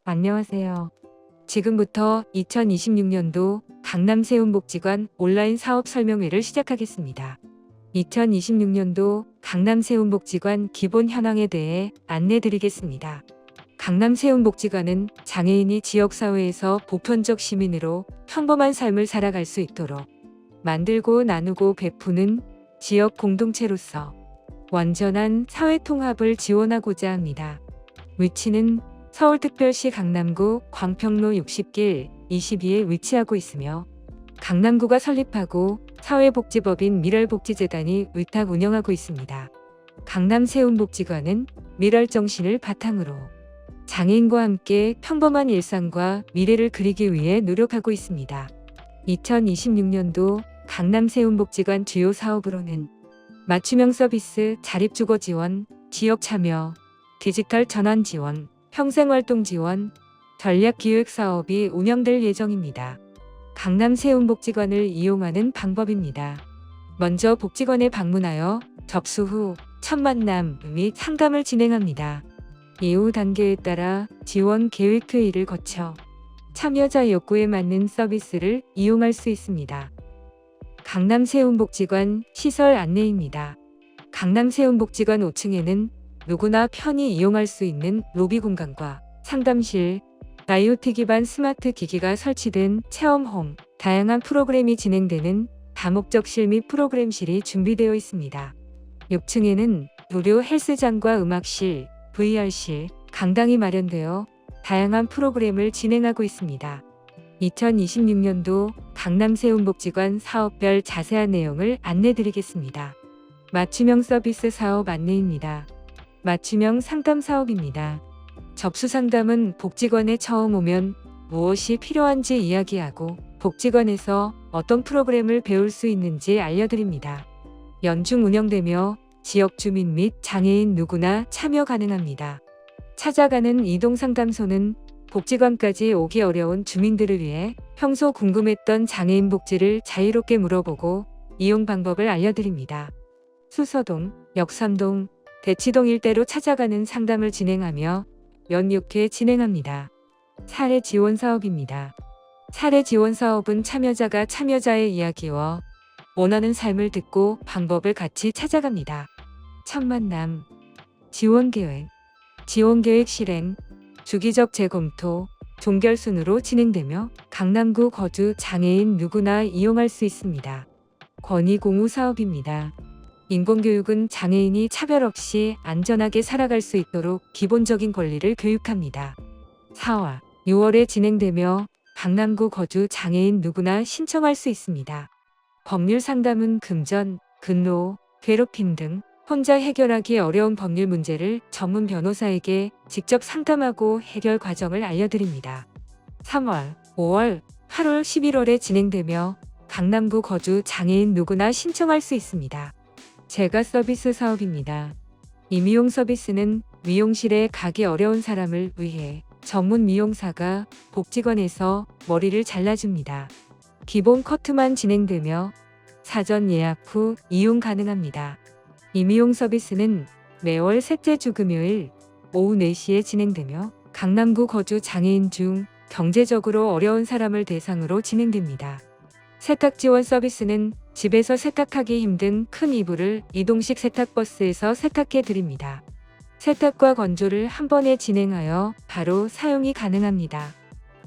안녕하세요. 지금부터 2026년도 강남세운복지관 온라인 사업 설명회를 시작하겠습니다. 2026년도 강남세운복지관 기본 현황에 대해 안내드리겠습니다. 강남세운복지관은 장애인이 지역사회에서 보편적 시민으로 평범한 삶을 살아갈 수 있도록 만들고 나누고 베푸는 지역 공동체로서 완전한 사회통합을 지원하고자 합니다. 위치는 서울특별시 강남구 광평로 60길 22에 위치하고 있으며 강남구가 설립하고 사회복지법인 미랄복지재단이 위탁 운영하고 있습니다. 강남세운복지관은 미랄정신을 바탕으로 장애인과 함께 평범한 일상과 미래를 그리기 위해 노력하고 있습니다. 2026년도 강남세운복지관 주요 사업으로는 맞춤형 서비스, 자립주거 지원, 지역 참여, 디지털 전환 지원, 평생활동 지원, 전략기획 사업이 운영될 예정입니다. 강남세운복지관을 이용하는 방법입니다. 먼저 복지관에 방문하여 접수 후 첫 만남 및 상담을 진행합니다. 이후 단계에 따라 지원 계획 회의를 거쳐 참여자 욕구에 맞는 서비스를 이용할 수 있습니다. 강남세운복지관 시설 안내입니다. 강남세운복지관 5층에는 누구나 편히 이용할 수 있는 로비 공간과 상담실, IoT 기반 스마트 기기가 설치된 체험홈, 다양한 프로그램이 진행되는 다목적실 및 프로그램실이 준비되어 있습니다. 6층에는 무료 헬스장과 음악실, VR실, 강당이 마련되어 다양한 프로그램을 진행하고 있습니다. 2026년도 강남세운복지관 사업별 자세한 내용을 안내드리겠습니다. 맞춤형 서비스 사업 안내입니다. 맞춤형 상담 사업입니다. 접수 상담은 복지관에 처음 오면 무엇이 필요한지 이야기하고 복지관에서 어떤 프로그램을 배울 수 있는지 알려드립니다. 연중 운영되며 지역 주민 및 장애인 누구나 참여 가능합니다. 찾아가는 이동상담소는 복지관까지 오기 어려운 주민들을 위해 평소 궁금했던 장애인 복지를 자유롭게 물어보고 이용 방법을 알려드립니다. 수서동, 역삼동, 대치동 일대로 찾아가는 상담을 진행하며 연 6회 진행합니다. 사례 지원 사업입니다. 사례 지원 사업은 참여자가 참여자의 이야기와 원하는 삶을 듣고 방법을 같이 찾아갑니다. 첫 만남, 지원계획, 지원계획 실행, 주기적 재검토, 종결 순으로 진행되며 강남구 거주 장애인 누구나 이용할 수 있습니다. 권익 공유 사업입니다. 인권교육은 장애인이 차별 없이 안전하게 살아갈 수 있도록 기본적인 권리를 교육합니다. 4월, 6월에 진행되며 강남구 거주 장애인 누구나 신청할 수 있습니다. 법률 상담은 금전, 근로, 괴롭힘 등 혼자 해결하기 어려운 법률 문제를 전문 변호사에게 직접 상담하고 해결 과정을 알려드립니다. 3월, 5월, 8월, 11월에 진행되며 강남구 거주 장애인 누구나 신청할 수 있습니다. 재가 서비스 사업입니다. 이 미용 서비스는 미용실에 가기 어려운 사람을 위해 전문 미용사가 복지관에서 머리를 잘라줍니다. 기본 커트만 진행되며 사전 예약 후 이용 가능합니다. 이 미용 서비스는 매월 셋째 주 금요일 오후 4시에 진행되며 강남구 거주 장애인 중 경제적으로 어려운 사람을 대상으로 진행됩니다. 세탁 지원 서비스는 집에서 세탁하기 힘든 큰 이불을 이동식 세탁버스에서 세탁해 드립니다. 세탁과 건조를 한 번에 진행하여 바로 사용이 가능합니다.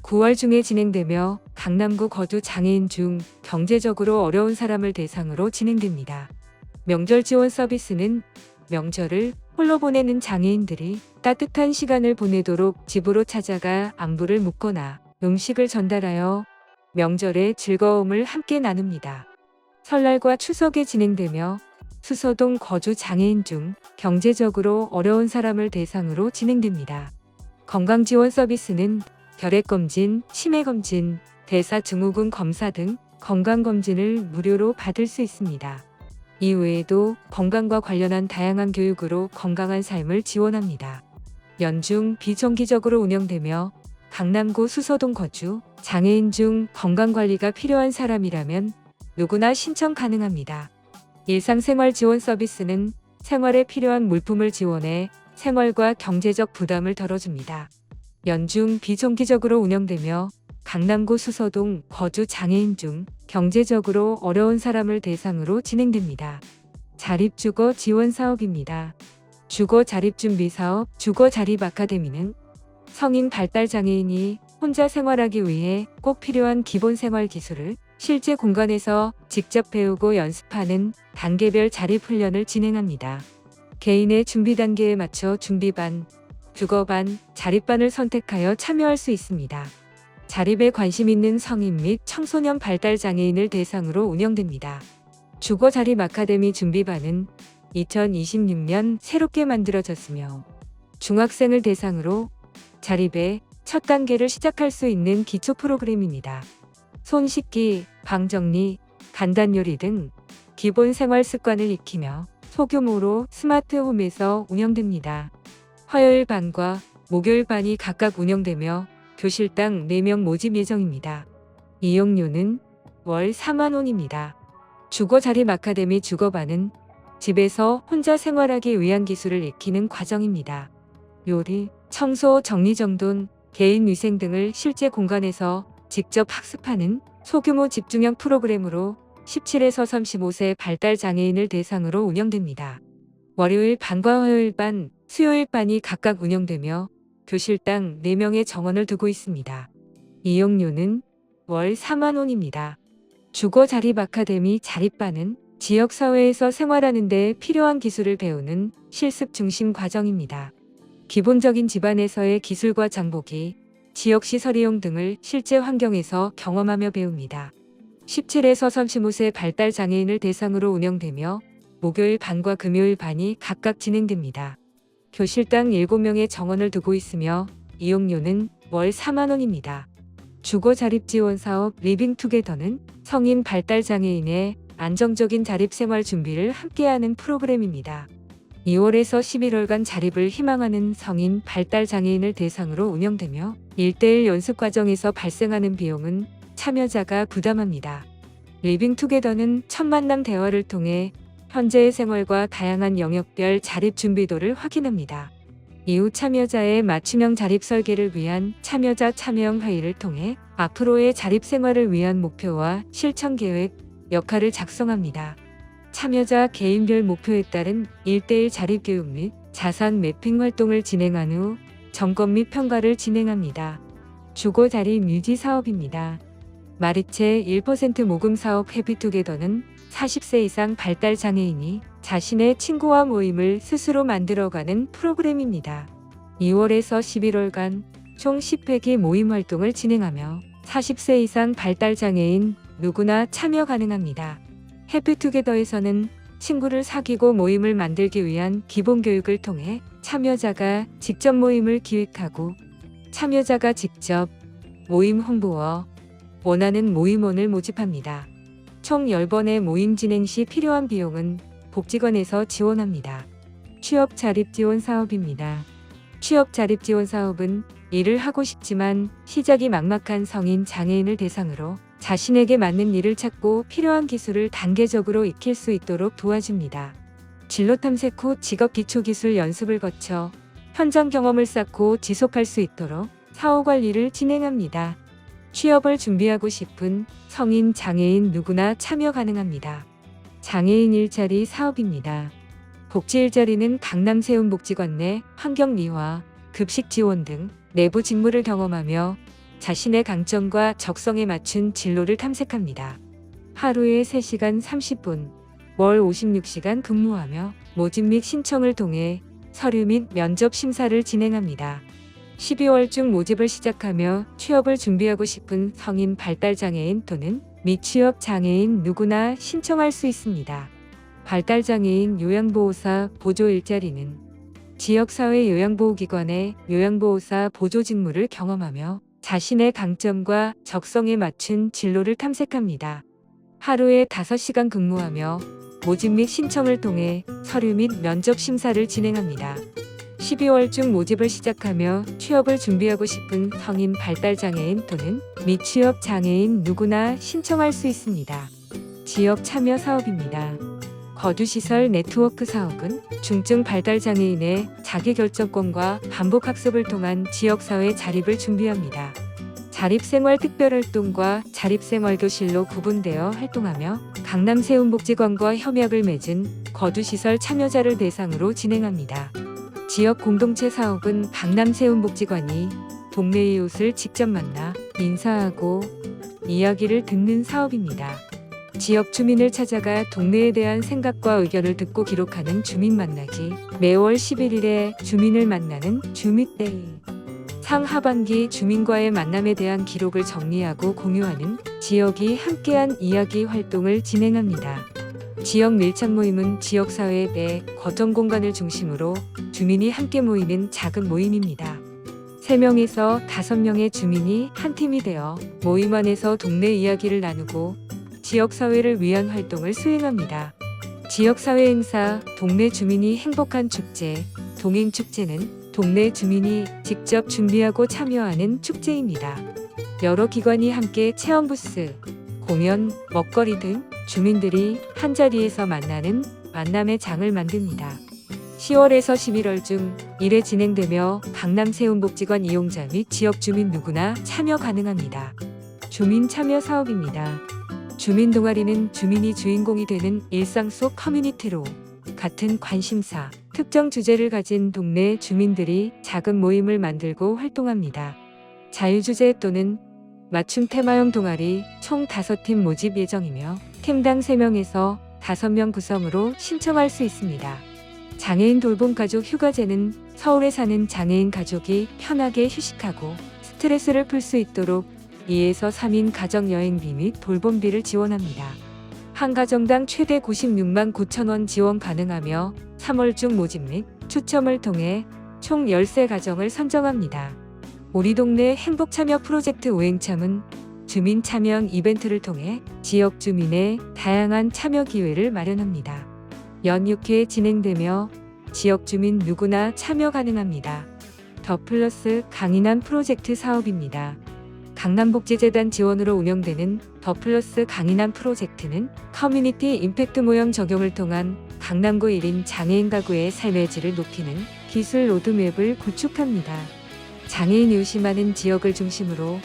9월 중에 진행되며 강남구 거주 장애인 중 경제적으로 어려운 사람을 대상으로 진행됩니다. 명절 지원 서비스는 명절을 홀로 보내는 장애인들이 따뜻한 시간을 보내도록 집으로 찾아가 안부를 묻거나 음식을 전달하여 명절의 즐거움을 함께 나눕니다. 설날과 추석에 진행되며 수서동 거주 장애인 중 경제적으로 어려운 사람을 대상으로 진행됩니다. 건강지원 서비스는 혈액검진, 치매검진, 대사증후군 검사 등 건강검진을 무료로 받을 수 있습니다. 이 외에도 건강과 관련한 다양한 교육으로 건강한 삶을 지원합니다. 연중 비정기적으로 운영되며 강남구 수서동 거주 장애인 중 건강관리가 필요한 사람이라면 누구나 신청 가능합니다. 일상생활 지원 서비스는 생활에 필요한 물품을 지원해 생활과 경제적 부담을 덜어줍니다. 연중 비정기적으로 운영되며 강남구 수서동 거주 장애인 중 경제적으로 어려운 사람을 대상으로 진행됩니다. 자립주거 지원 사업입니다. 주거 자립준비 사업 주거 자립 아카데미는 성인 발달 장애인이 혼자 생활하기 위해 꼭 필요한 기본 생활 기술을 실제 공간에서 직접 배우고 연습하는 단계별 자립 훈련을 진행합니다. 개인의 준비 단계에 맞춰 준비반, 주거반, 자립반을 선택하여 참여할 수 있습니다. 자립에 관심 있는 성인 및 청소년 발달 장애인을 대상으로 운영됩니다. 주거 자립 아카데미 준비반은 2026년 새롭게 만들어졌으며 중학생을 대상으로 자립의 첫 단계를 시작할 수 있는 기초 프로그램입니다. 손 씻기, 방 정리, 간단 요리 등 기본 생활 습관을 익히며 소규모로 스마트홈에서 운영됩니다. 화요일 반과 목요일 반이 각각 운영되며 교실당 4명 모집 예정입니다. 이용료는 월 4만 원입니다. 주거 자립 아카데미 주거반은 집에서 혼자 생활하기 위한 기술을 익히는 과정입니다. 요리, 청소, 정리정돈, 개인 위생 등을 실제 공간에서 직접 학습하는 소규모 집중형 프로그램으로 17에서 35세 발달 장애인을 대상으로 운영됩니다. 월요일 반과 화요일 반, 수요일 반이 각각 운영되며 교실당 4명의 정원을 두고 있습니다. 이용료는 월 4만 원입니다. 주거 자립 아카데미 자립반은 지역사회에서 생활하는 데 필요한 기술을 배우는 실습 중심 과정입니다. 기본적인 집안에서의 기술과 장보기, 지역시설 이용 등을 실제 환경에서 경험하며 배웁니다. 17에서 35세 발달 장애인을 대상으로 운영되며 목요일 반과 금요일 반이 각각 진행됩니다. 교실당 7명의 정원을 두고 있으며 이용료는 월 4만 원입니다. 주거 자립 지원 사업 리빙 투게더는 성인 발달 장애인의 안정적인 자립 생활 준비를 함께하는 프로그램입니다. 2월에서 11월간 자립을 희망하는 성인 발달 장애인을 대상으로 운영되며 1:1 연습 과정에서 발생하는 비용은 참여자가 부담합니다. 리빙 투게더는 첫 만남 대화를 통해 현재의 생활과 다양한 영역별 자립 준비도를 확인합니다. 이후 참여자의 맞춤형 자립 설계를 위한 참여자 참여형 회의를 통해 앞으로의 자립 생활을 위한 목표와 실천 계획, 역할을 작성합니다. 참여자 개인별 목표에 따른 1:1 자립 교육 및 자산 매핑 활동을 진행한 후 점검 및 평가를 진행합니다. 주거 자립 유지 사업입니다. 마리체 1% 모금 사업 해피투게더는 40세 이상 발달 장애인이 자신의 친구와 모임을 스스로 만들어가는 프로그램입니다. 2월에서 11월간 총 10회기 모임 활동을 진행하며 40세 이상 발달 장애인 누구나 참여 가능합니다. 해피투게더에서는 친구를 사귀고 모임을 만들기 위한 기본 교육을 통해 참여자가 직접 모임을 기획하고 참여자가 직접 모임 홍보와 원하는 모임원을 모집합니다. 총 10번의 모임 진행 시 필요한 비용은 복지관에서 지원합니다. 취업 자립 지원 사업입니다. 취업 자립 지원 사업은 일을 하고 싶지만 시작이 막막한 성인 장애인을 대상으로 자신에게 맞는 일을 찾고 필요한 기술을 단계적으로 익힐 수 있도록 도와줍니다. 진로 탐색 후 직업 기초 기술 연습을 거쳐 현장 경험을 쌓고 지속할 수 있도록 사후 관리를 진행합니다. 취업을 준비하고 싶은 성인 장애인 누구나 참여 가능합니다. 장애인 일자리 사업입니다. 복지 일자리는 강남 세운복지관 내 환경미화, 급식 지원 등 내부 직무를 경험하며 자신의 강점과 적성에 맞춘 진로를 탐색합니다. 하루에 3시간 30분, 월 56시간 근무하며 모집 및 신청을 통해 서류 및 면접 심사를 진행합니다. 12월 중 모집을 시작하며 취업을 준비하고 싶은 성인 발달장애인 또는 미취업 장애인 누구나 신청할 수 있습니다. 발달장애인 요양보호사 보조 일자리는 지역사회 요양보호기관의 요양보호사 보조 직무를 경험하며 자신의 강점과 적성에 맞춘 진로를 탐색합니다. 하루에 5시간 근무하며 모집 및 신청을 통해 서류 및 면접 심사를 진행합니다. 12월 중 모집을 시작하며 취업을 준비하고 싶은 성인 발달장애인 또는 미취업 장애인 누구나 신청할 수 있습니다. 지역 참여 사업입니다. 거주시설 네트워크 사업은 중증 발달장애인의 자기결정권과 반복학습을 통한 지역사회 자립을 준비합니다. 자립생활특별활동과 자립생활교실로 구분되어 활동하며 강남세운복지관과 협약을 맺은 거주시설 참여자를 대상으로 진행합니다. 지역 공동체 사업은 강남세운복지관이 동네 이웃을 직접 만나 인사하고 이야기를 듣는 사업입니다. 지역 주민을 찾아가 동네에 대한 생각과 의견을 듣고 기록하는 주민 만나기, 매월 11일에 주민을 만나는 주민데이, 상하반기 주민과의 만남에 대한 기록을 정리하고 공유하는 지역이 함께한 이야기 활동을 진행합니다. 지역 밀착 모임은 지역사회 내 거점 공간을 중심으로 주민이 함께 모이는 작은 모임입니다. 3명에서 5명의 주민이 한 팀이 되어 모임 안에서 동네 이야기를 나누고 지역사회를 위한 활동을 수행합니다. 지역사회 행사, 동네 주민이 행복한 축제, 동행축제는 동네 주민이 직접 준비하고 참여하는 축제입니다. 여러 기관이 함께 체험 부스, 공연, 먹거리 등 주민들이 한자리에서 만나는 만남의 장을 만듭니다. 10월에서 11월 중 1회 진행되며 강남세운복지관 이용자 및 지역 주민 누구나 참여 가능합니다. 주민 참여 사업입니다. 주민 동아리는 주민이 주인공이 되는 일상 속 커뮤니티로 같은 관심사, 특정 주제를 가진 동네 주민들이 작은 모임을 만들고 활동합니다. 자유주제 또는 맞춤 테마형 동아리 총 5팀 모집 예정이며 팀당 3명에서 5명 구성으로 신청할 수 있습니다. 장애인 돌봄 가족 휴가제는 서울에 사는 장애인 가족이 편하게 휴식하고 스트레스를 풀 수 있도록 2에서 3인 가정여행비 및 돌봄비를 지원합니다. 한 가정당 최대 96만 9천 원 지원 가능하며 3월 중 모집 및 추첨을 통해 총 13가정을 선정합니다. 우리 동네 행복참여 프로젝트 오행참은 주민 참여 이벤트를 통해 지역 주민의 다양한 참여 기회를 마련합니다. 연 6회 진행되며 지역 주민 누구나 참여 가능합니다. 더 플러스 강인한 프로젝트 사업입니다. 강남복지재단 지원으로 운영되는 더 플러스 강인한 프로젝트는 커뮤니티 임팩트 모형 적용을 통한 강남구 1인 장애인 가구의 삶의 질을 높이는 기술 로드맵을 구축합니다. 장애인 이웃이 많은 지역을 중심으로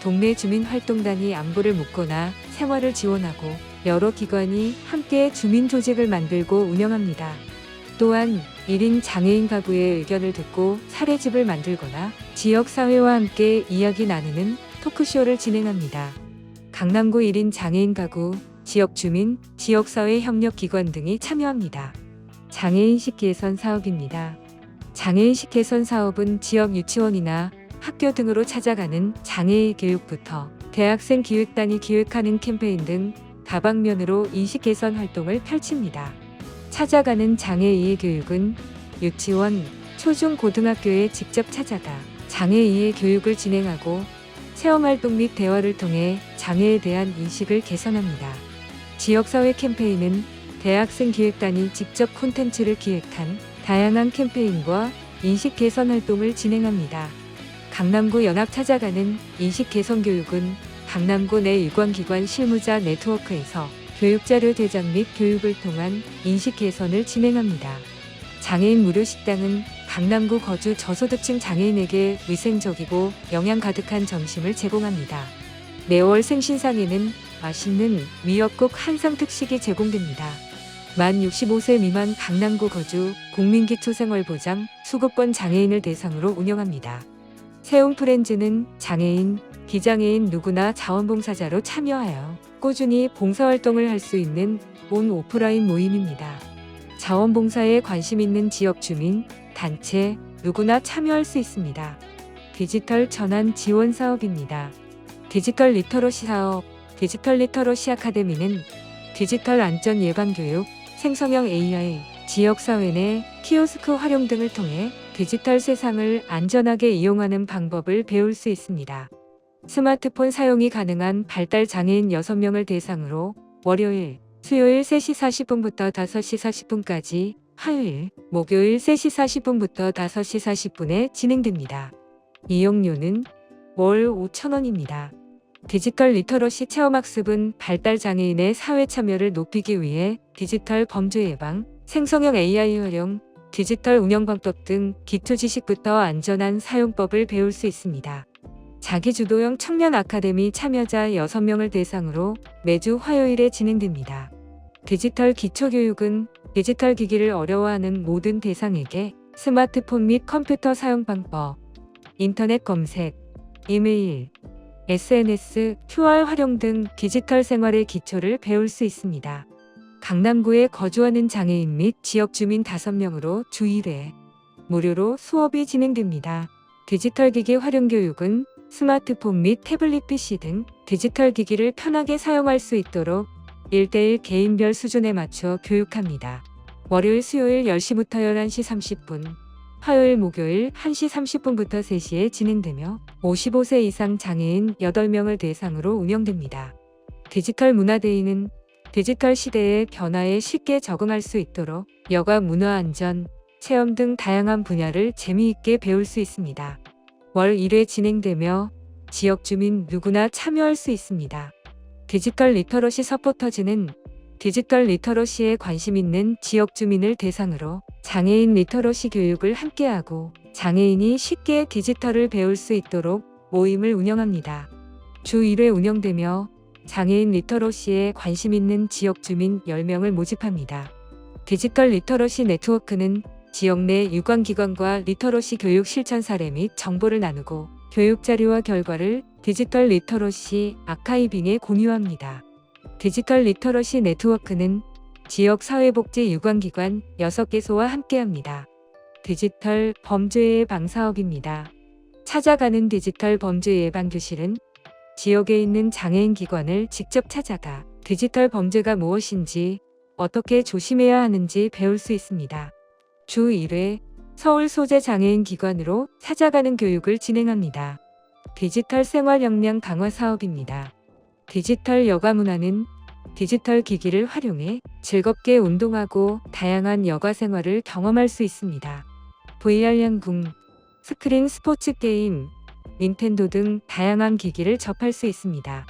동네 주민 활동단이 안부를 묻거나 생활을 지원하고 여러 기관이 함께 주민 조직을 만들고 운영합니다. 또한 1인 장애인 가구의 의견을 듣고 사례집을 만들거나 지역사회와 함께 이야기 나누는 토크쇼를 진행합니다. 강남구 1인 장애인 가구, 지역 주민, 지역사회 협력기관 등이 참여합니다. 장애인식 개선 사업입니다. 장애인식 개선 사업은 지역 유치원이나 학교 등으로 찾아가는 장애인 교육부터 대학생 기획단이 기획하는 캠페인 등 다방면으로 인식 개선 활동을 펼칩니다. 찾아가는 장애인의 교육은 유치원, 초중 고등학교에 직접 찾아가 장애인의 교육을 진행하고 체험활동 및 대화를 통해 장애에 대한 인식을 개선합니다. 지역사회 캠페인은 대학생 기획단이 직접 콘텐츠를 기획한 다양한 캠페인과 인식 개선 활동을 진행합니다. 강남구 연합 찾아가는 인식 개선 교육은 강남구 내 유관기관 실무자 네트워크에서 교육자료 제작 및 교육을 통한 인식 개선을 진행합니다. 장애인 무료 식당은 강남구 거주 저소득층 장애인에게 위생적이고 영양 가득한 점심을 제공합니다. 매월 생신상에는 맛있는 미역국 한상 특식이 제공됩니다. 만 65세 미만 강남구 거주 국민기초생활보장 수급권 장애인을 대상으로 운영합니다. 세움프렌즈는 장애인, 비장애인 누구나 자원봉사자로 참여하여 꾸준히 봉사활동을 할 수 있는 온 오프라인 모임입니다. 자원봉사에 관심 있는 지역 주민, 단체 누구나 참여할 수 있습니다. 디지털 전환 지원 사업입니다. 디지털 리터러시 사업, 디지털 리터러시 아카데미는 디지털 안전 예방 교육, 생성형 AI, 지역사회 내 키오스크 활용 등을 통해 디지털 세상을 안전하게 이용하는 방법을 배울 수 있습니다. 스마트폰 사용이 가능한 발달 장애인 6명을 대상으로 월요일, 수요일 3시 40분부터 5시 40분까지, 화요일, 목요일 3시 40분부터 5시 40분에 진행됩니다. 이용료는 월 5,000원입니다. 디지털 리터러시 체험학습은 발달 장애인의 사회 참여를 높이기 위해 디지털 범죄 예방, 생성형 AI 활용, 디지털 운영 방법 등 기초 지식부터 안전한 사용법을 배울 수 있습니다. 자기주도형 청년 아카데미 참여자 6명을 대상으로 매주 화요일에 진행됩니다. 디지털 기초교육은 디지털 기기를 어려워하는 모든 대상에게 스마트폰 및 컴퓨터 사용 방법, 인터넷 검색, 이메일, SNS, QR 활용 등 디지털 생활의 기초를 배울 수 있습니다. 강남구에 거주하는 장애인 및 지역 주민 5명으로 주 1회 무료로 수업이 진행됩니다. 디지털 기기 활용 교육은 스마트폰 및 태블릿 PC 등 디지털 기기를 편하게 사용할 수 있도록 1:1 개인별 수준에 맞춰 교육합니다. 월요일 수요일 10시부터 11시 30분, 화요일 목요일 1시 30분부터 3시에 진행되며 55세 이상 장애인 8명을 대상으로 운영됩니다. 디지털 문화데이는 디지털 시대의 변화에 쉽게 적응할 수 있도록 여가 문화 안전, 체험 등 다양한 분야를 재미있게 배울 수 있습니다. 월 1회 진행되며 지역 주민 누구나 참여할 수 있습니다. 디지털 리터러시 서포터즈는 디지털 리터러시에 관심 있는 지역 주민을 대상으로 장애인 리터러시 교육을 함께하고 장애인이 쉽게 디지털을 배울 수 있도록 모임을 운영합니다. 주 1회 운영되며 장애인 리터러시에 관심 있는 지역 주민 10명을 모집합니다. 디지털 리터러시 네트워크는 지역 내 유관기관과 리터러시 교육 실천 사례 및 정보를 나누고 교육 자료와 결과를 디지털 리터러시 아카이빙에 공유합니다. 디지털 리터러시 네트워크는 지역 사회복지 유관기관 6개소와 함께합니다. 디지털 범죄 예방 사업입니다. 찾아가는 디지털 범죄 예방 교실은 지역에 있는 장애인 기관을 직접 찾아가 디지털 범죄가 무엇인지 어떻게 조심해야 하는지 배울 수 있습니다. 주 1회 서울 소재 장애인 기관으로 찾아가는 교육을 진행합니다. 디지털 생활 역량 강화 사업입니다. 디지털 여가 문화는 디지털 기기를 활용해 즐겁게 운동하고 다양한 여가 생활을 경험할 수 있습니다. VR 양궁, 스크린 스포츠 게임, 닌텐도 등 다양한 기기를 접할 수 있습니다.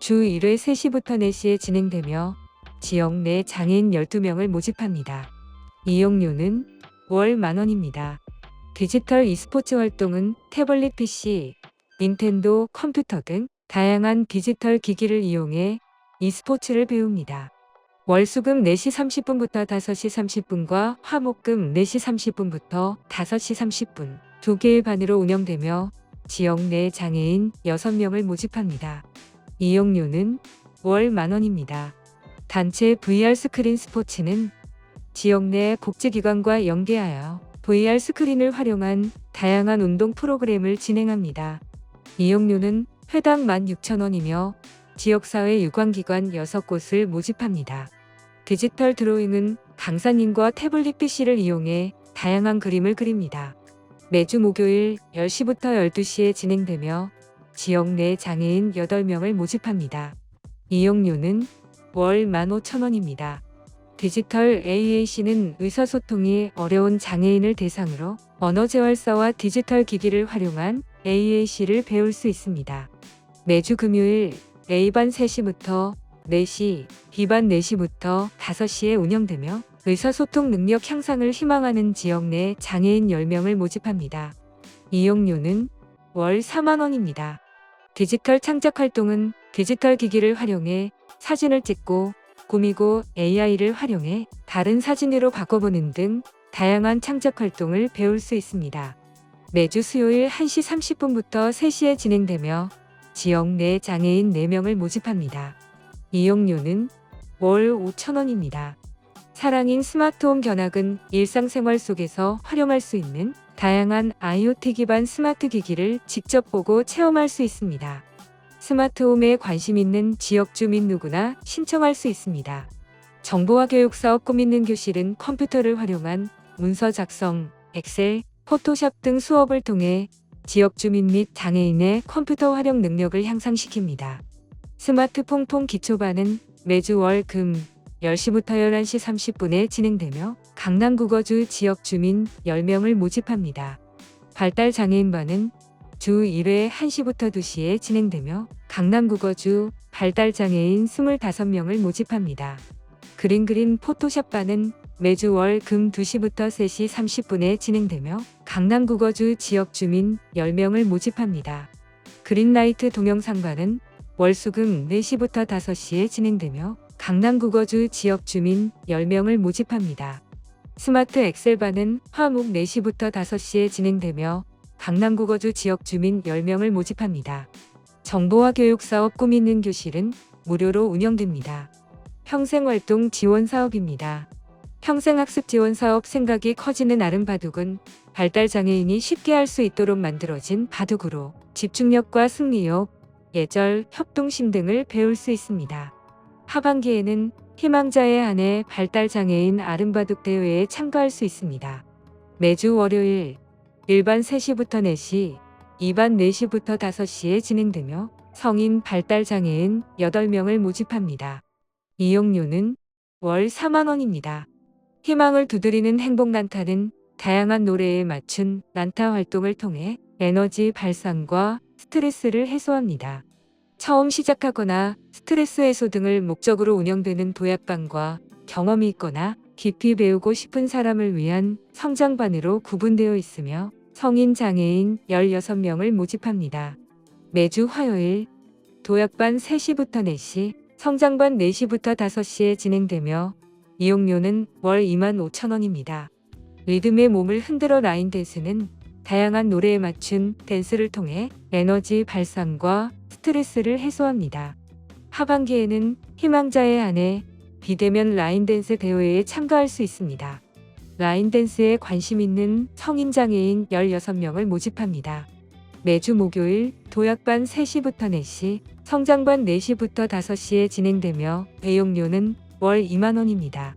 주 1회 3시부터 4시에 진행되며 지역 내 장애인 12명을 모집합니다. 이용료는 월 10,000원입니다. 디지털 e스포츠 활동은 태블릿 PC, 닌텐도 컴퓨터 등 다양한 디지털 기기를 이용해 e스포츠를 배웁니다. 월수금 4시 30분부터 5시 30분과 화목금 4시 30분부터 5시 30분 2개의 반으로 운영되며 지역 내 장애인 6명을 모집합니다. 이용료는 월 10,000원입니다. 단체 VR 스크린 스포츠는 지역 내 복지기관과 연계하여 VR 스크린을 활용한 다양한 운동 프로그램을 진행합니다. 이용료는 회당 16,000원이며 지역사회 유관기관 6곳을 모집합니다. 디지털 드로잉은 강사님과 태블릿 PC를 이용해 다양한 그림을 그립니다. 매주 목요일 10시부터 12시에 진행되며 지역 내 장애인 8명을 모집합니다. 이용료는 월 15,000원입니다. 디지털 AAC는 의사소통이 어려운 장애인을 대상으로 언어재활사와 디지털 기기를 활용한 AAC를 배울 수 있습니다. 매주 금요일 A반 3시부터 4시, B반 4시부터 5시에 운영되며 의사소통 능력 향상을 희망하는 지역 내 장애인 10명을 모집합니다. 이용료는 월 40,000원입니다. 디지털 창작 활동은 디지털 기기를 활용해 사진을 찍고 꾸미고 AI를 활용해 다른 사진으로 바꿔보는 등 다양한 창작 활동을 배울 수 있습니다. 매주 수요일 1시 30분부터 3시에 진행되며 지역 내 장애인 4명을 모집합니다. 이용료는 월 5,000원입니다. 사랑인 스마트홈 견학은 일상생활 속에서 활용할 수 있는 다양한 IoT 기반 스마트 기기를 직접 보고 체험할 수 있습니다. 스마트홈에 관심 있는 지역 주민 누구나 신청할 수 있습니다. 정보화 교육 사업 꾸미는 교실은 컴퓨터를 활용한 문서 작성, 엑셀, 포토샵 등 수업을 통해 지역 주민 및 장애인의 컴퓨터 활용 능력을 향상시킵니다. 스마트폰 기초반은 매주 월, 금, 10시부터 11시 30분에 진행되며 강남구거주 지역 주민 10명을 모집합니다. 발달 장애인반은 주 1회 1시부터 2시에 진행되며 강남구거주 발달장애인 25명을 모집합니다. 그린그린 포토샵반은 매주 월 금 2시부터 3시 30분에 진행되며 강남국어주 지역 주민 10명을 모집합니다. 그린라이트 동영상반은 월수금 4시부터 5시에 진행되며 강남국어주 지역 주민 10명을 모집합니다. 스마트 엑셀반은 화목 4시부터 5시에 진행되며 강남국어주 지역 주민 10명을 모집합니다. 정보화 교육사업 꿈있는 교실은 무료로 운영됩니다. 평생활동 지원 사업입니다. 평생학습 지원 사업 생각이 커지는 아름바둑은 발달장애인이 쉽게 할 수 있도록 만들어진 바둑으로 집중력과 승리욕, 예절, 협동심 등을 배울 수 있습니다. 하반기에는 희망자의 한해 발달장애인 아름바둑 대회에 참가할 수 있습니다. 매주 월요일 1반 3시부터 4시, 2반 4시부터 5시에 진행되며 성인 발달장애인 8명을 모집합니다. 이용료는 월 4만 원입니다. 희망을 두드리는 행복난타는 다양한 노래에 맞춘 난타 활동을 통해 에너지 발산과 스트레스를 해소합니다. 처음 시작하거나 스트레스 해소 등을 목적으로 운영되는 도약반과 경험이 있거나 깊이 배우고 싶은 사람을 위한 성장반으로 구분되어 있으며 성인 장애인 16명을 모집합니다. 매주 화요일 도약반 3시부터 4시, 성장반 4시부터 5시에 진행되며 이용료는 월 25,000원입니다. 리듬의 몸을 흔들어 라인 댄스는 다양한 노래에 맞춘 댄스를 통해 에너지 발산과 스트레스를 해소합니다. 하반기에는 희망자의 한해 비대면 라인 댄스 대회에 참가할 수 있습니다. 라인 댄스에 관심 있는 성인 장애인 16명을 모집합니다. 매주 목요일 도약반 3시부터 4시, 성장반 4시부터 5시에 진행되며 이용료는 월 2만 원입니다.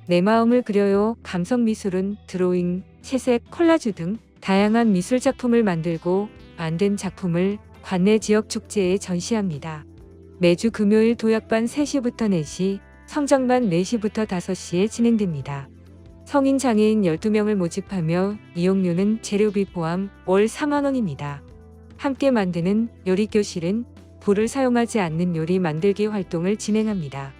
내 마음을 그려요. 감성미술은 드로잉, 채색, 콜라주 등 다양한 미술 작품을 만들고 만든 작품을 관내 지역 축제에 전시합니다. 매주 금요일 도약반 3시부터 4시, 성장반 4시부터 5시에 진행됩니다. 성인 장애인 12명을 모집하며 이용료는 재료비 포함 월 4만 원입니다. 함께 만드는 요리교실은 불을 사용하지 않는 요리 만들기 활동을 진행합니다.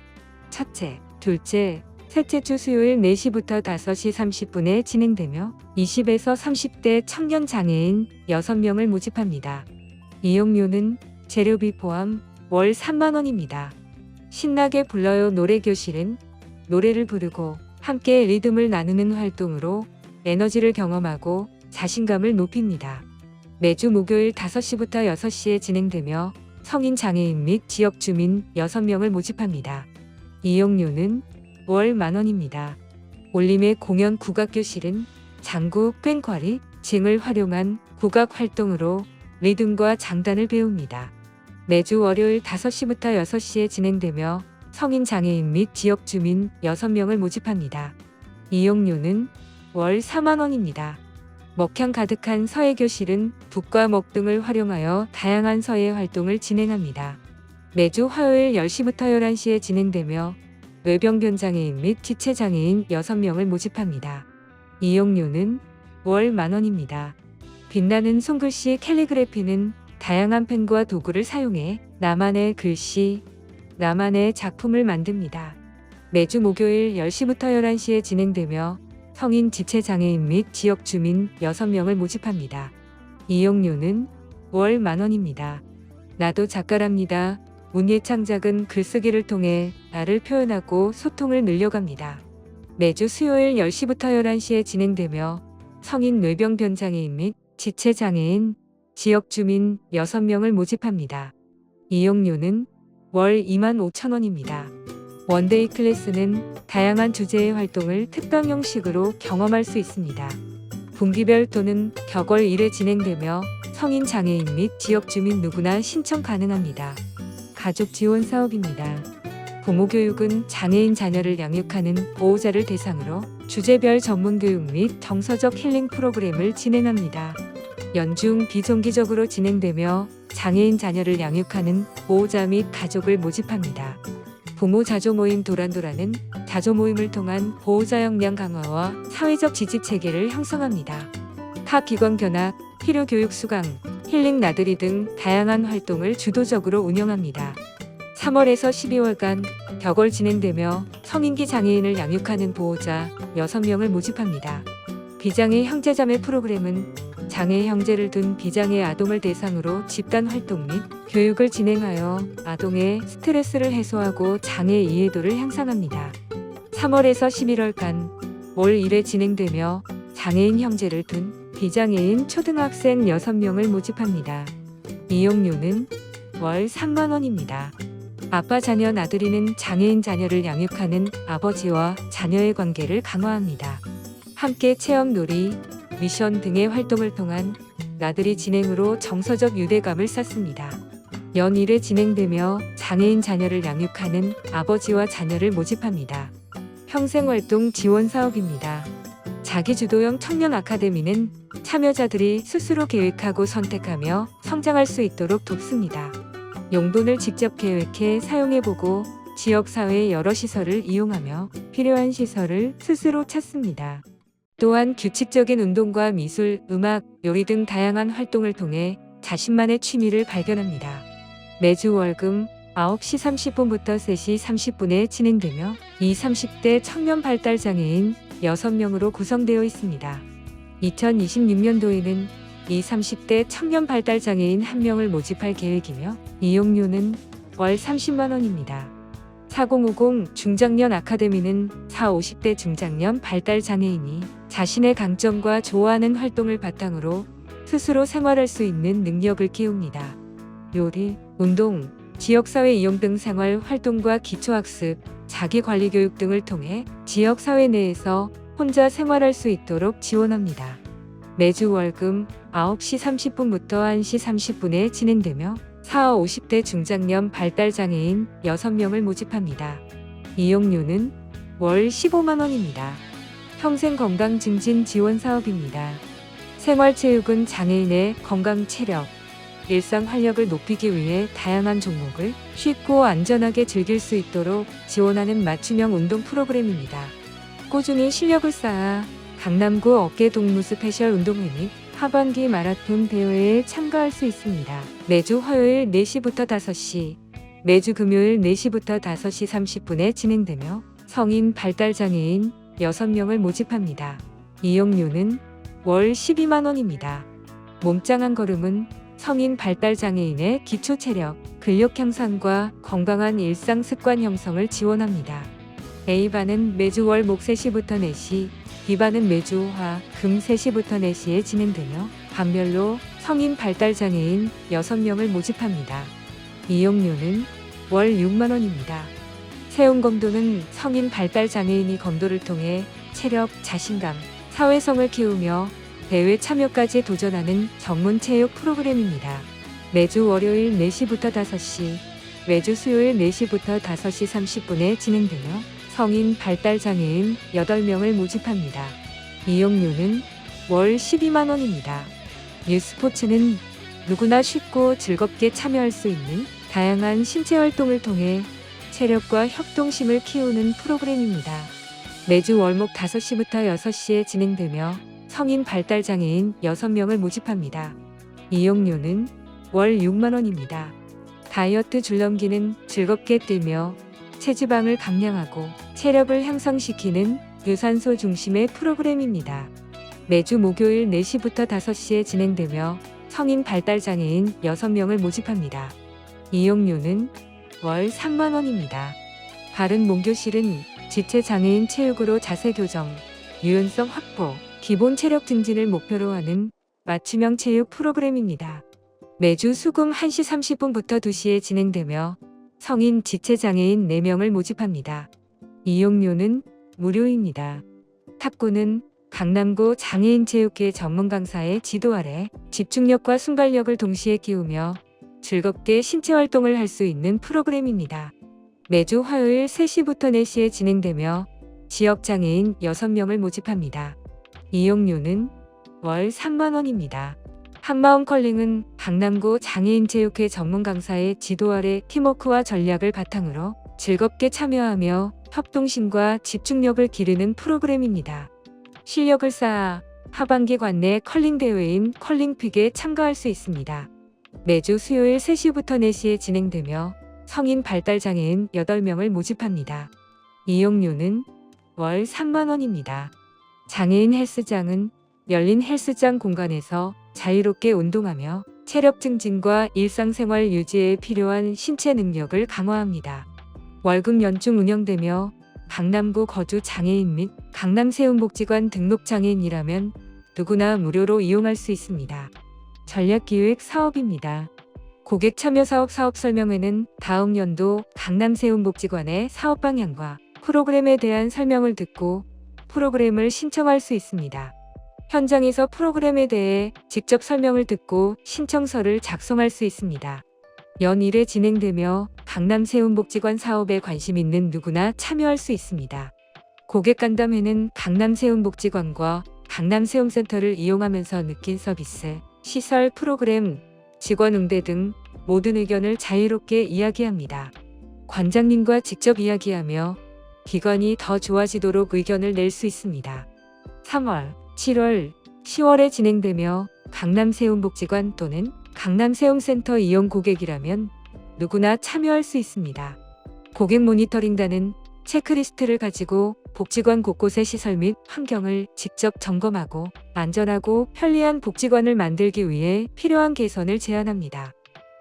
첫째, 둘째, 셋째 주 수요일 4시부터 5시 30분에 진행되며 20에서 30대 청년 장애인 6명을 모집합니다. 이용료는 재료비 포함 월 3만 원입니다. 신나게 불러요 노래교실은 노래를 부르고 함께 리듬을 나누는 활동으로 에너지를 경험하고 자신감을 높입니다. 매주 목요일 5시부터 6시에 진행되며 성인 장애인 및 지역 주민 6명을 모집합니다. 이용료는 월 만원입니다. 올림의 공연 국악교실은 장구, 꽹과리, 징을 활용한 국악 활동으로 리듬과 장단을 배웁니다. 매주 월요일 5시부터 6시에 진행되며 성인 장애인 및 지역 주민 6명을 모집합니다. 이용료는 월 4만 원입니다. 먹향 가득한 서예교실은 붓과 먹 등을 활용하여 다양한 서예 활동을 진행합니다. 매주 화요일 10시부터 11시에 진행되며 뇌병변 장애인 및 지체 장애인 6명을 모집합니다. 이용료는 월 만원입니다. 빛나는 손글씨 캘리그래피는 다양한 펜과 도구를 사용해 나만의 글씨, 나만의 작품을 만듭니다. 매주 목요일 10시부터 11시에 진행되며 성인 지체 장애인 및 지역 주민 6명을 모집합니다. 이용료는 월 만원입니다. 나도 작가랍니다. 문예 창작은 글쓰기를 통해 나를 표현하고 소통을 늘려갑니다. 매주 수요일 10시부터 11시에 진행되며 성인 뇌병변 장애인 및 지체 장애인, 지역 주민 6명을 모집합니다. 이용료는 월 25,000원입니다. 원데이 클래스는 다양한 주제의 활동을 특강 형식으로 경험할 수 있습니다. 분기별 또는 격월 1회 진행되며 성인 장애인 및 지역 주민 누구나 신청 가능합니다. 가족 지원 사업입니다. 부모 교육은 장애인 자녀를 양육하는 보호자를 대상으로 주제별 전문 교육 및 정서적 힐링 프로그램을 진행합니다. 연중 비정기적으로 진행되며 장애인 자녀를 양육하는 보호자 및 가족을 모집합니다. 부모 자조 모임 도란도란은 자조 모임을 통한 보호자 역량 강화와 사회적 지지 체계를 형성합니다. 타 기관 견학, 필요 교육 수강, 힐링 나들이 등 다양한 활동을 주도적으로 운영합니다. 3월에서 12월간 격월 진행되며 성인기 장애인을 양육하는 보호자 6명을 모집합니다. 비장애 형제자매 프로그램은 장애 형제를 둔 비장애 아동을 대상으로 집단 활동 및 교육을 진행하여 아동의 스트레스를 해소하고 장애 이해도를 향상합니다. 3월에서 11월간 월 1회 진행되며 장애인 형제를 둔 비장애인 초등학생 6명을 모집합니다. 이용료는 월 3만 원입니다. 아빠 자녀 나들이는 장애인 자녀를 양육하는 아버지와 자녀의 관계를 강화합니다. 함께 체험 놀이, 미션 등의 활동을 통한 나들이 진행으로 정서적 유대감을 쌓습니다. 연 1회 진행되며 장애인 자녀를 양육하는 아버지와 자녀를 모집합니다. 평생활동 지원 사업입니다. 자기주도형 청년 아카데미는 참여자들이 스스로 계획하고 선택하며 성장할 수 있도록 돕습니다. 용돈을 직접 계획해 사용해보고 지역사회의 여러 시설을 이용하며 필요한 시설을 스스로 찾습니다. 또한 규칙적인 운동과 미술, 음악, 요리 등 다양한 활동을 통해 자신만의 취미를 발견합니다. 매주 월금 9시 30분부터 3시 30분에 진행되며 20, 30대 청년 발달 장애인 6명으로 구성되어 있습니다. 2026년도에는 20, 30대 청년 발달 장애인 1명을 모집할 계획이며 이용료는 월 30만 원입니다. 4050 중장년 아카데미는 40, 50대 중장년 발달 장애인이 자신의 강점과 좋아하는 활동을 바탕으로 스스로 생활할 수 있는 능력을 키웁니다. 요리, 운동, 지역사회 이용 등 생활 활동과 기초학습, 자기관리 교육 등을 통해 지역사회 내에서 혼자 생활할 수 있도록 지원합니다. 매주 월금 9시 30분부터 1시 30분에 진행되며 40, 50대 중장년 발달 장애인 6명을 모집합니다. 이용료는 월 15만 원입니다. 평생 건강 증진 지원 사업입니다. 생활체육은 장애인의 건강 체력, 일상 활력을 높이기 위해 다양한 종목을 쉽고 안전하게 즐길 수 있도록 지원하는 맞춤형 운동 프로그램입니다. 꾸준히 실력을 쌓아 강남구 어깨 동무 스페셜 운동회 및 하반기 마라톤 대회에 참가할 수 있습니다. 매주 화요일 4시부터 5시, 매주 금요일 4시부터 5시 30분에 진행되며 성인 발달장애인 6명을 모집합니다. 이용료는 월 12만 원입니다. 몸짱 한 걸음은 성인 발달장애인의 기초체력, 근력 향상과 건강한 일상 습관 형성을 지원합니다. A반은 매주 월 목 3시부터 4시, B반은 매주 화, 금 3시부터 4시에 진행되며 반별로 성인 발달장애인 6명을 모집합니다. 이용료는 월 6만 원입니다. 세운검도는 성인 발달장애인이 검도를 통해 체력, 자신감, 사회성을 키우며 대회 참여까지 도전하는 전문 체육 프로그램입니다. 매주 월요일 4시부터 5시, 매주 수요일 4시부터 5시 30분에 진행되며 성인 발달장애인 8명을 모집합니다. 이용료는 월 12만 원입니다. 뉴스포츠는 누구나 쉽고 즐겁게 참여할 수 있는 다양한 신체 활동을 통해 체력과 협동심을 키우는 프로그램입니다. 매주 월목 5시부터 6시에 진행되며 성인 발달장애인 6명을 모집합니다. 이용료는 월 6만 원입니다. 다이어트 줄넘기는 즐겁게 뛰며 체지방을 감량하고 체력을 향상시키는 유산소 중심의 프로그램입니다. 매주 목요일 4시부터 5시에 진행되며 성인 발달장애인 6명을 모집합니다. 이용료는 월 3만 원입니다. 바른 몸교실은 지체장애인 체육으로 자세 교정, 유연성 확보, 기본 체력 증진을 목표로 하는 맞춤형 체육 프로그램입니다. 매주 수금 1시 30분부터 2시에 진행되며 성인 지체장애인 4명을 모집합니다. 이용료는 무료입니다. 탁구는 강남구 장애인체육회 전문 강사의 지도 아래 집중력과 순발력을 동시에 키우며 즐겁게 신체 활동을 할 수 있는 프로그램입니다. 매주 화요일 3시부터 4시에 진행되며 지역장애인 6명을 모집합니다. 이용료는 월 3만 원입니다. 한마음 컬링은 강남구 장애인체육회 전문 강사의 지도 아래 팀워크와 전략을 바탕으로 즐겁게 참여하며 협동심과 집중력을 기르는 프로그램입니다. 실력을 쌓아 하반기 관내 컬링 대회인 컬링픽에 참가할 수 있습니다. 매주 수요일 3시부터 4시에 진행되며 성인 발달장애인 8명을 모집합니다. 이용료는 월 3만 원입니다. 장애인 헬스장은 열린 헬스장 공간에서 자유롭게 운동하며 체력 증진과 일상생활 유지에 필요한 신체 능력을 강화합니다. 월급 연중 운영되며 강남구 거주 장애인 및 강남세운복지관 등록 장애인이라면 누구나 무료로 이용할 수 있습니다. 전략기획 사업입니다. 고객 참여 사업 설명회는 다음 연도 강남세운복지관의 사업 방향과 프로그램에 대한 설명을 듣고 프로그램을 신청할 수 있습니다. 현장에서 프로그램에 대해 직접 설명을 듣고 신청서를 작성할 수 있습니다. 연 1회 진행되며 강남세운복지관 사업에 관심 있는 누구나 참여할 수 있습니다. 고객 간담회는 강남세운복지관과 강남세움센터를 이용하면서 느낀 서비스, 시설, 프로그램, 직원 응대 등 모든 의견을 자유롭게 이야기합니다. 관장님과 직접 이야기하며 기관이 더 좋아지도록 의견을 낼 수 있습니다. 3월, 7월, 10월에 진행되며 강남세운복지관 또는 강남세움센터 이용 고객이라면 누구나 참여할 수 있습니다. 고객 모니터링단은 체크리스트를 가지고 복지관 곳곳의 시설 및 환경을 직접 점검하고 안전하고 편리한 복지관을 만들기 위해 필요한 개선을 제안합니다.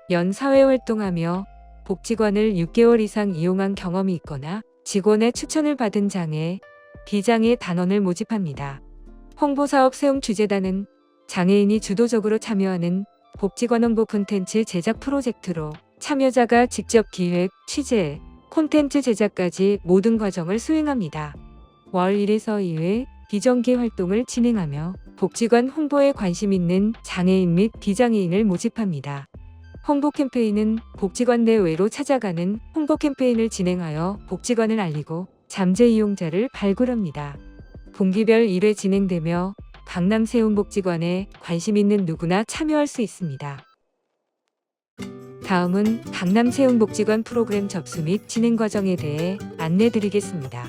연 사회활동하며 복지관을 6개월 이상 이용한 경험이 있거나 직원의 추천을 받은 장애, 비장애 단원을 모집합니다. 홍보사업 세움 주재단은 장애인이 주도적으로 참여하는 복지관 홍보 콘텐츠 제작 프로젝트로 참여자가 직접 기획, 취재, 콘텐츠 제작까지 모든 과정을 수행합니다. 월 1에서 2회 비정기 활동을 진행하며 복지관 홍보에 관심 있는 장애인 및 비장애인을 모집합니다. 홍보 캠페인은 복지관 내외로 찾아가는 홍보 캠페인을 진행하여 복지관을 알리고 잠재 이용자를 발굴합니다. 분기별 1회 진행되며 강남세운복지관에 관심 있는 누구나 참여할 수 있습니다. 다음은 강남세운복지관 프로그램 접수 및 진행 과정에 대해 안내드리겠습니다.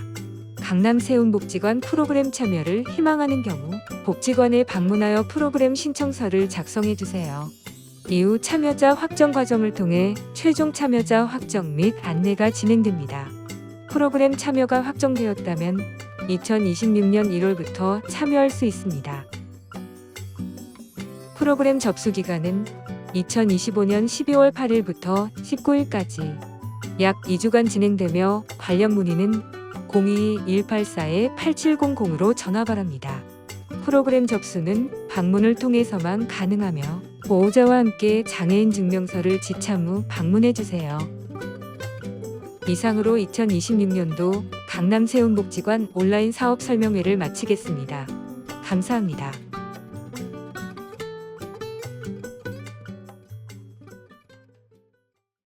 강남세운복지관 프로그램 참여를 희망하는 경우 복지관에 방문하여 프로그램 신청서를 작성해 주세요. 이후 참여자 확정 과정을 통해 최종 참여자 확정 및 안내가 진행됩니다. 프로그램 참여가 확정되었다면 2026년 1월부터 참여할 수 있습니다. 프로그램 접수 기간은 2025년 12월 8일부터 19일까지 약 2주간 진행되며 관련 문의는 02-184-8700으로 전화 바랍니다. 프로그램 접수는 방문을 통해서만 가능하며 보호자와 함께 장애인 증명서를 지참 후 방문해 주세요. 이상으로 2026년도 강남세운복지관 온라인 사업 설명회를 마치겠습니다. 감사합니다.